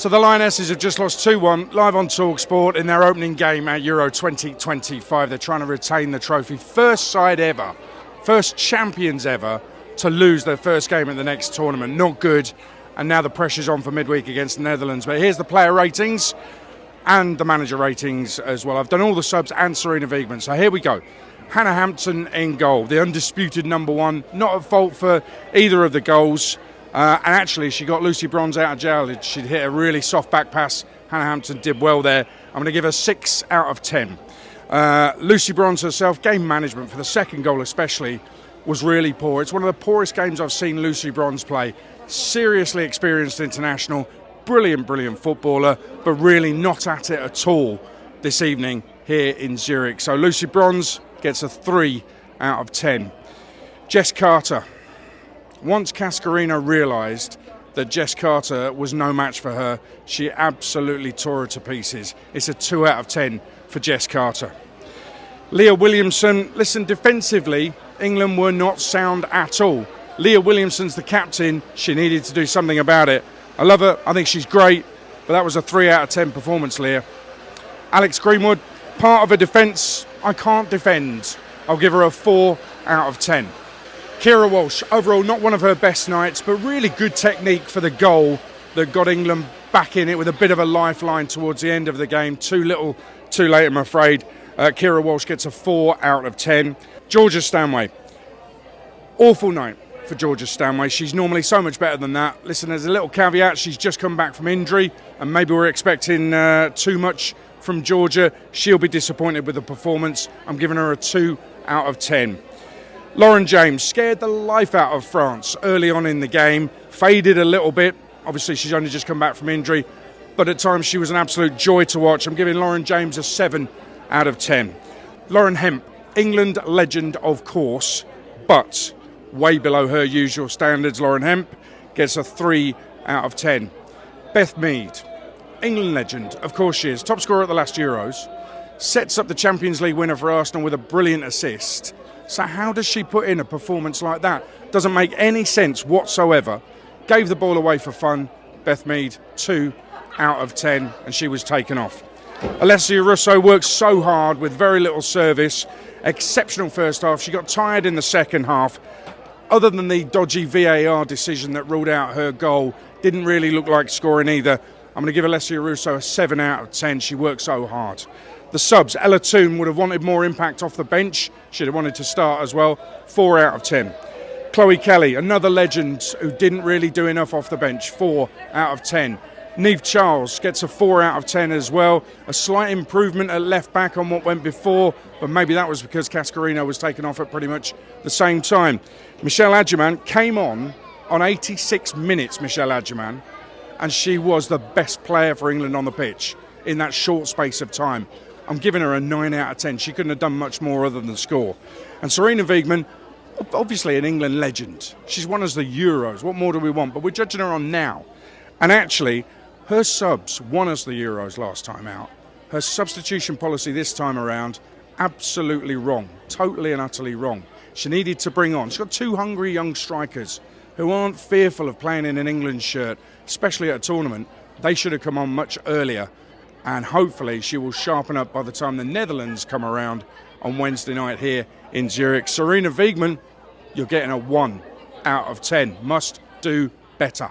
So the Lionesses have just lost 2-1 live on talkSPORT in their opening game at Euro 2025. They're trying to retain the trophy. First side ever, first champions ever to lose their first game in the next tournament. Not good. And now the pressure's on for midweek against the Netherlands. But here's the player ratings and the manager ratings as well. I've done all the subs and Serena Vman. So here we go. Hannah Hampton in goal, the undisputed number one. Not at fault for either of the goals. And actually, she got Lucy Bronze out of jail. She'd hit a really soft back pass. Hannah Hampton did well there. I'm going to give her 6 out of 10. Lucy Bronze herself, game management for the second goal especially, was really poor. It's one of the poorest games I've seen Lucy Bronze play. Seriously experienced international, brilliant footballer, but really not at it at all this evening here in Zurich. So Lucy Bronze gets a 3 out of 10. Jess Carter. Once Cascarino realised that Jess Carter was no match for her, she absolutely tore her to pieces. It's a 2 out of 10 for Jess Carter. Leah Williamson, listen, defensively, England were not sound at all. Leah Williamson's the captain. She needed to do something about it. I love her. I think she's great. But that was a 3 out of 10 performance, Leah. Ellie Greenwood, part of a defence I can't defend. I'll give her a 4 out of 10. Keira Walsh, overall not one of her best nights, but really good technique for the goal that got England back in it with a bit of a lifeline towards the end of the game. Too little, too late, I'm afraid. Keira Walsh gets a 4 out of 10. Georgia Stanway. Awful night for Georgia Stanway. She's normally so much better than that. Listen, there's a little caveat. She's just come back from injury, and maybe we're expecting too much from Georgia. She'll be disappointed with the performance. I'm giving her a 2 out of 10. Lauren James scared the life out of France early on in the game, faded a little bit. Obviously, she's only just come back from injury, but at times she was an absolute joy to watch. I'm giving Lauren James a 7 out of 10. Lauren Hemp, England legend, of course, but way below her usual standards. Lauren Hemp gets a 3 out of 10. Beth Mead, England legend, of course she is, top scorer at the last Euros, sets up the Champions League winner for Arsenal with a brilliant assist. So how does she put in a performance like that? Doesn't make any sense whatsoever. Gave the ball away for fun. Beth Mead, 2 out of 10, and she was taken off. Allessia Russo worked so hard with very little service. Exceptional first half. She got tired in the second half. Other than the dodgy VAR decision that ruled out her goal, didn't really look like scoring either. I'm going to give Allessia Russo a 7 out of 10. She worked so hard. The subs, Ella Toone would have wanted more impact off the bench. She'd have wanted to start as well. 4 out of 10. Khloe Kelly, another legend who didn't really do enough off the bench. 4 out of 10. Niamh Charles gets a 4 out of 10 as well. A slight improvement at left back on what went before, but maybe that was because Cascarino was taken off at pretty much the same time. Michelle Adjiman came on 86 minutes, Michelle Adjiman, and she was the best player for England on the pitch in that short space of time. I'm giving her a 9 out of 10. She couldn't have done much more other than score. And Serena Vman, obviously an England legend. She's won us the Euros. What more do we want? But we're judging her on now. And actually, her subs won us the Euros last time out. Her substitution policy this time around, absolutely wrong. Totally and utterly wrong. She needed to bring on. She's got 2 hungry young strikers who aren't fearful of playing in an England shirt, especially at a tournament. They should have come on much earlier. And hopefully she will sharpen up by the time the Netherlands come around on Wednesday night here in Zurich. Serena Vman, you're getting a 1 out of 10. Must do better.